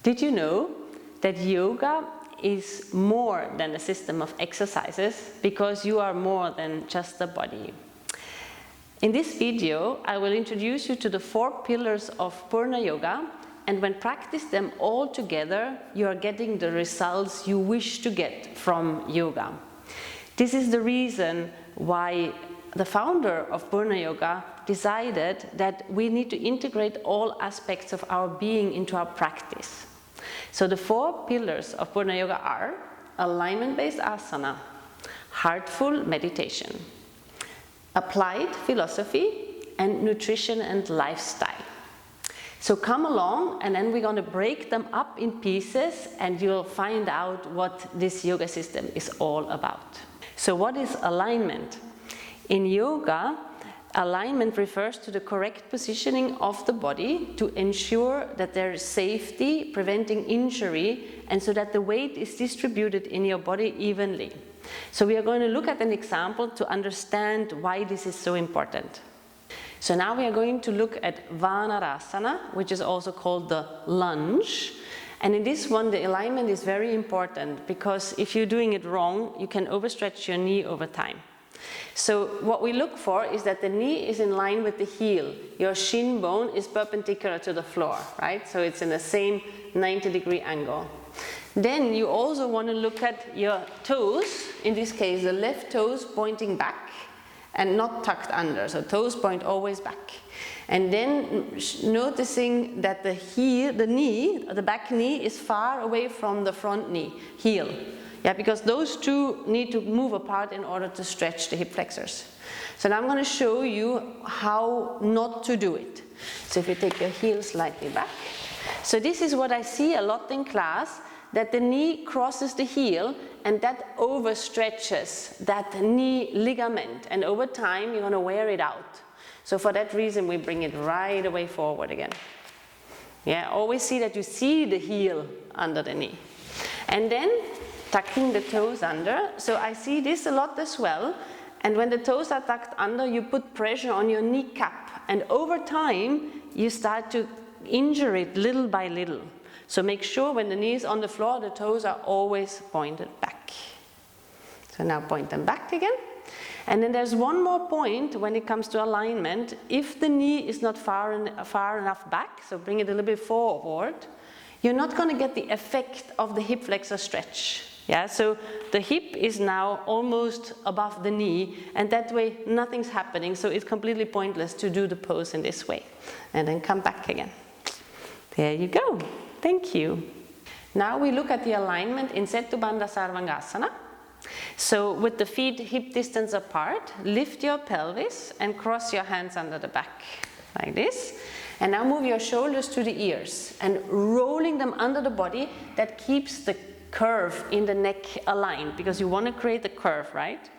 Did you know that yoga is more than a system of exercises, because you are more than just a body? In this video, I will introduce you to the 4 pillars of Purna Yoga, and when practice them all together, you are getting the results you wish to get from yoga. This is the reason why the founder of Purna Yoga decided that we need to integrate all aspects of our being into our practice. So the 4 pillars of Purna Yoga are alignment-based asana, heartful meditation, applied philosophy, and nutrition and lifestyle. So come along, and then we're going to break them up in pieces, and you'll find out what this yoga system is all about. So what is alignment? In yoga, alignment refers to the correct positioning of the body to ensure that there is safety, preventing injury, and so that the weight is distributed in your body evenly. So we are going to look at an example to understand why this is so important. So now we are going to look at Vanar Rasana, which is also called the lunge. And in this one, the alignment is very important, because if you're doing it wrong, you can overstretch your knee over time. So what we look for is that the knee is in line with the heel. Your shin bone is perpendicular to the floor, right? So it's in the same 90-degree angle. Then you also want to look at your toes, in this case the left toes pointing back and not tucked under, so toes point always back. And then noticing that the back knee is far away from the front knee, heel. Yeah, because those two need to move apart in order to stretch the hip flexors. So now I'm going to show you how not to do it. So if you take your heel slightly back. So this is what I see a lot in class, that the knee crosses the heel and that overstretches that knee ligament, and over time you're going to wear it out. So for that reason we bring it right away forward again. Yeah, always see that you see the heel under the knee. And then tucking the toes under. So I see this a lot as well. And when the toes are tucked under, you put pressure on your kneecap, and over time you start to injure it little by little. So make sure when the knee is on the floor, the toes are always pointed back. So now point them back again. And then there's one more point when it comes to alignment. If the knee is not far enough back, so bring it a little bit forward, you're not going to get the effect of the hip flexor stretch. Yeah, so the hip is now almost above the knee, and that way nothing's happening, so it's completely pointless to do the pose in this way. And then come back again. There you go. Thank you. Now we look at the alignment in Setubandha Sarvangasana. So with the feet hip distance apart, lift your pelvis and cross your hands under the back, like this. And now move your shoulders to the ears and rolling them under the body. That keeps the curve in the neck aligned, because you want to create a curve, right?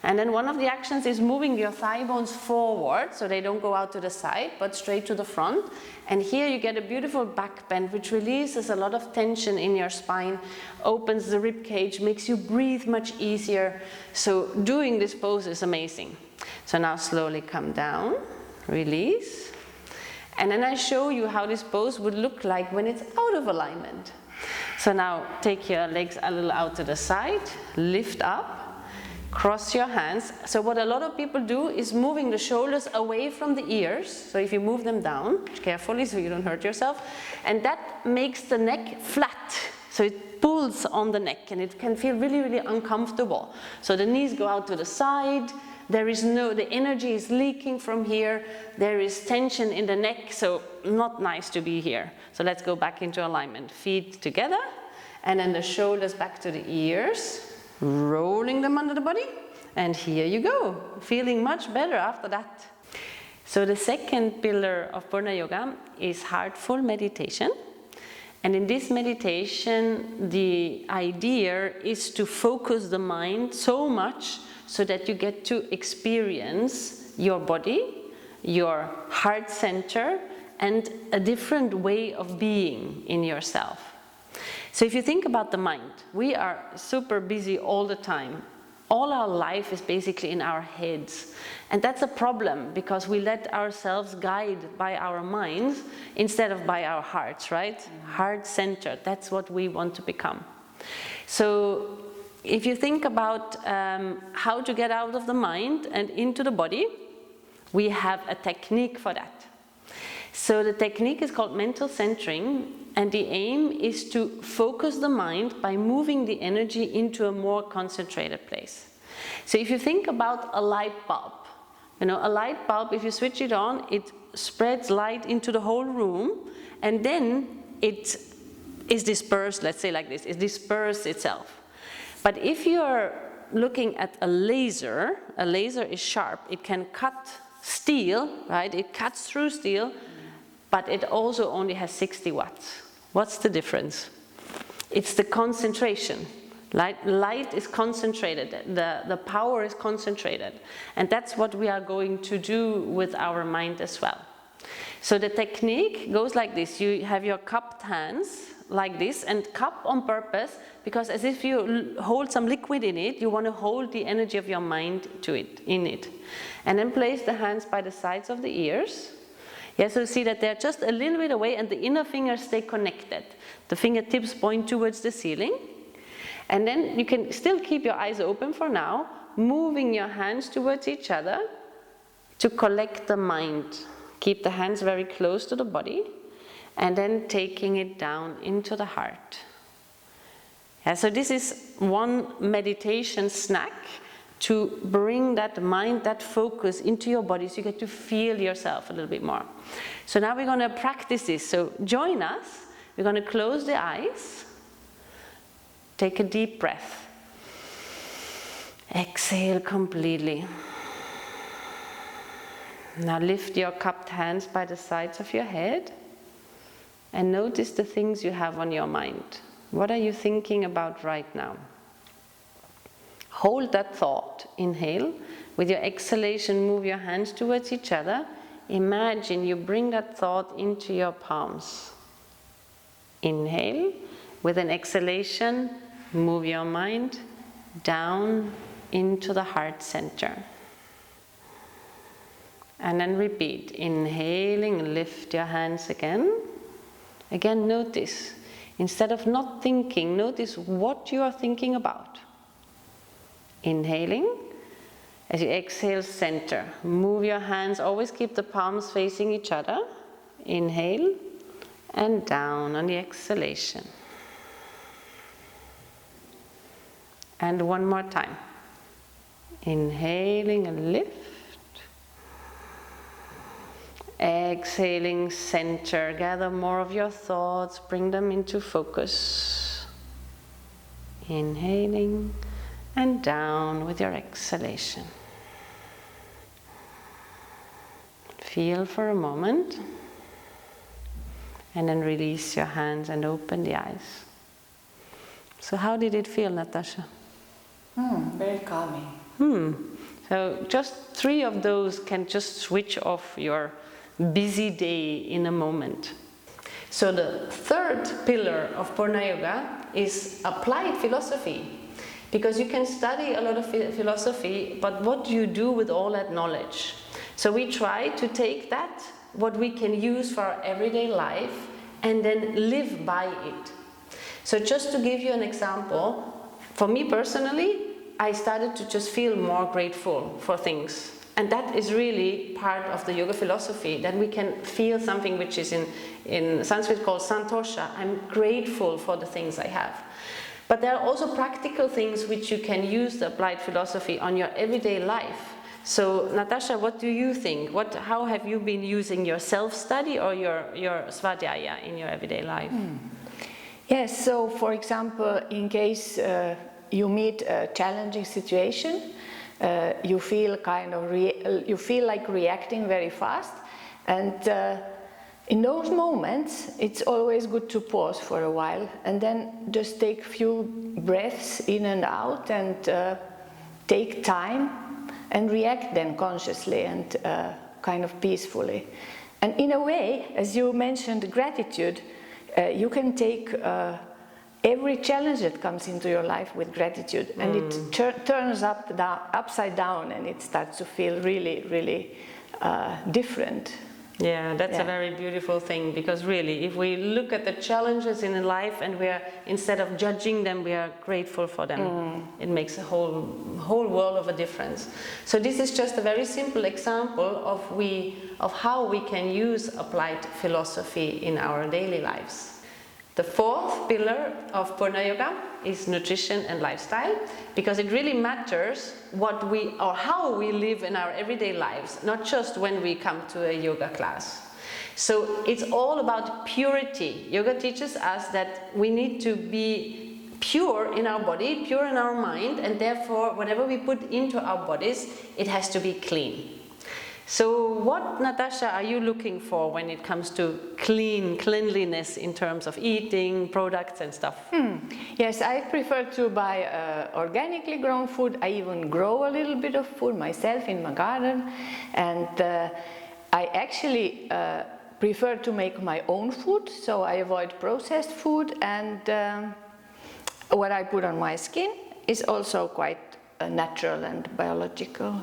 And then one of the actions is moving your thigh bones forward, so they don't go out to the side, but straight to the front. And here you get a beautiful back bend, which releases a lot of tension in your spine, opens the rib cage, makes you breathe much easier. So doing this pose is amazing. So now slowly come down, release. And then I show you how this pose would look like when it's out of alignment. So now take your legs a little out to the side, lift up. Cross your hands. So what a lot of people do is moving the shoulders away from the ears. So if you move them down carefully so you don't hurt yourself, and that makes the neck flat. So it pulls on the neck and it can feel really, really uncomfortable. So the knees go out to the side. The energy is leaking from here. There is tension in the neck, so not nice to be here. So let's go back into alignment. Feet together, and then the shoulders back to the ears. Rolling them under the body, and here you go, feeling much better after that. So the second pillar of Purna Yoga is Heartful Meditation, and in this meditation the idea is to focus the mind so much so that you get to experience your body, your heart center, and a different way of being in yourself. So if you think about the mind, we are super busy all the time. all our life is basically in our heads. And that's a problem, because we let ourselves guide by our minds instead of by our hearts, right? Heart-centered, that's what we want to become. So if you think about how to get out of the mind and into the body, we have a technique for that. So the technique is called mental centering, and the aim is to focus the mind by moving the energy into a more concentrated place. So if you think about a light bulb, you know, a light bulb, if you switch it on, it spreads light into the whole room, and then it is dispersed, let's say like this, it disperses itself. But if you're looking at a laser is sharp, it can cut steel, right? It cuts through steel, but it also only has 60 watts. What's the difference? It's the concentration. Light is concentrated, the power is concentrated. And that's what we are going to do with our mind as well. So the technique goes like this. You have your cupped hands like this, and cup on purpose, because as if you hold some liquid in it, you want to hold the energy of your mind in it. And then place the hands by the sides of the ears. Yeah, so you see that they're just a little bit away and the inner fingers stay connected. The fingertips point towards the ceiling. And then you can still keep your eyes open for now, moving your hands towards each other to collect the mind. Keep the hands very close to the body, and then taking it down into the heart. Yeah, so this is one meditation snack to bring that mind, that focus into your body, so you get to feel yourself a little bit more. So now we're going to practice this. So join us. We're going to close the eyes. Take a deep breath. Exhale completely. Now lift your cupped hands by the sides of your head and notice the things you have on your mind. What are you thinking about right now? Hold that thought. Inhale. With your exhalation, move your hands towards each other. Imagine you bring that thought into your palms. Inhale. With an exhalation, move your mind down into the heart center. And then repeat. Inhaling, lift your hands again. Again, notice. Instead of not thinking, notice what you are thinking about. Inhaling. As you exhale, center. Move your hands, always keep the palms facing each other. Inhale, and down on the exhalation. And one more time. Inhaling and lift. Exhaling, center. Gather more of your thoughts, bring them into focus. Inhaling and down with your exhalation. Feel for a moment and then release your hands and open the eyes. So how did it feel, Natasha? Very calming. So just 3 of those can just switch off your busy day in a moment. So the 3rd pillar of Purna Yoga is applied philosophy. Because you can study a lot of philosophy, but what do you do with all that knowledge? So we try to take that, what we can use for our everyday life, and then live by it. So just to give you an example, for me personally, I started to just feel more grateful for things. And that is really part of the yoga philosophy, that we can feel something which is in Sanskrit called santosha. I'm grateful for the things I have. But there are also practical things which you can use the applied philosophy on your everyday life. So Natasha, what do you think? How have you been using your self-study or your svadhyaya in your everyday life? Yes, so for example, in case you meet a challenging situation, you feel you feel like reacting very fast, and in those moments, it's always good to pause for a while and then just take a few breaths in and out and take time and react then consciously and kind of peacefully. And in a way, as you mentioned gratitude, you can take every challenge that comes into your life with gratitude, and it turns upside down, and it starts to feel really, really different. Yeah, that's a very beautiful thing, because really, if we look at the challenges in life and we are, instead of judging them, we are grateful for them, it makes a whole world of a difference. So this is just a very simple example of how we can use applied philosophy in our daily lives. The fourth pillar of Purna Yoga is nutrition and lifestyle, because it really matters what we or how we live in our everyday lives, not just when we come to a yoga class. So it's all about purity. Yoga teaches us that we need to be pure in our body, pure in our mind, and therefore whatever we put into our bodies, it has to be clean. So what, Natasha, are you looking for when it comes to cleanliness in terms of eating, products and stuff? Yes, I prefer to buy organically grown food. I even grow a little bit of food myself in my garden, and I actually prefer to make my own food, so I avoid processed food, and what I put on my skin is also quite natural and biological.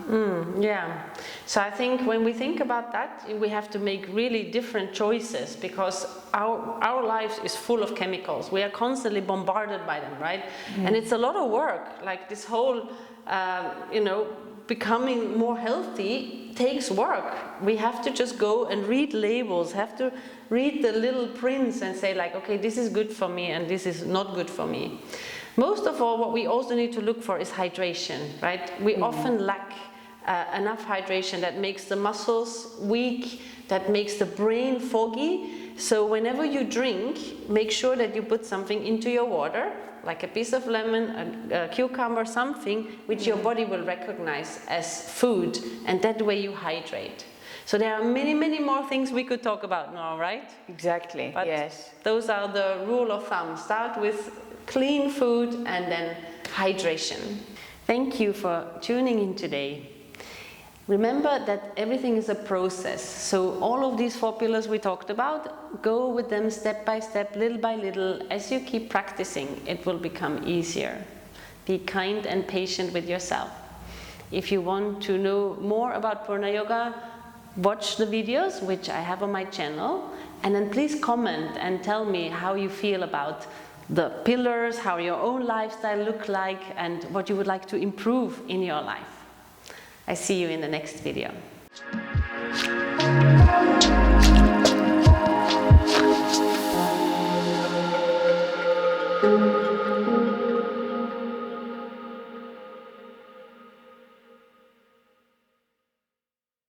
Yeah, so I think when we think about that, we have to make really different choices, because our lives is full of chemicals. We are constantly bombarded by them, right? And it's a lot of work. Like this whole, becoming more healthy takes work. We have to just go and read labels, have to read the little prints and say like, okay, this is good for me and this is not good for me. Most of all, what we also need to look for is hydration, right? We often lack enough hydration. That makes the muscles weak, that makes the brain foggy. So whenever you drink, make sure that you put something into your water, like a piece of lemon, a cucumber, something which your body will recognize as food, and that way you hydrate. So there are many, many more things we could talk about now, right? Exactly, but yes. Those are the rule of thumb. Start with clean food and then hydration. Thank you for tuning in today. Remember that everything is a process. So all of these 4 pillars we talked about, go with them step by step, little by little. As you keep practicing, it will become easier. Be kind and patient with yourself. If you want to know more about Purna Yoga, watch the videos which I have on my channel, and then please comment and tell me how you feel about the pillars, how your own lifestyle look like, and what you would like to improve in your life. I see you in the next video.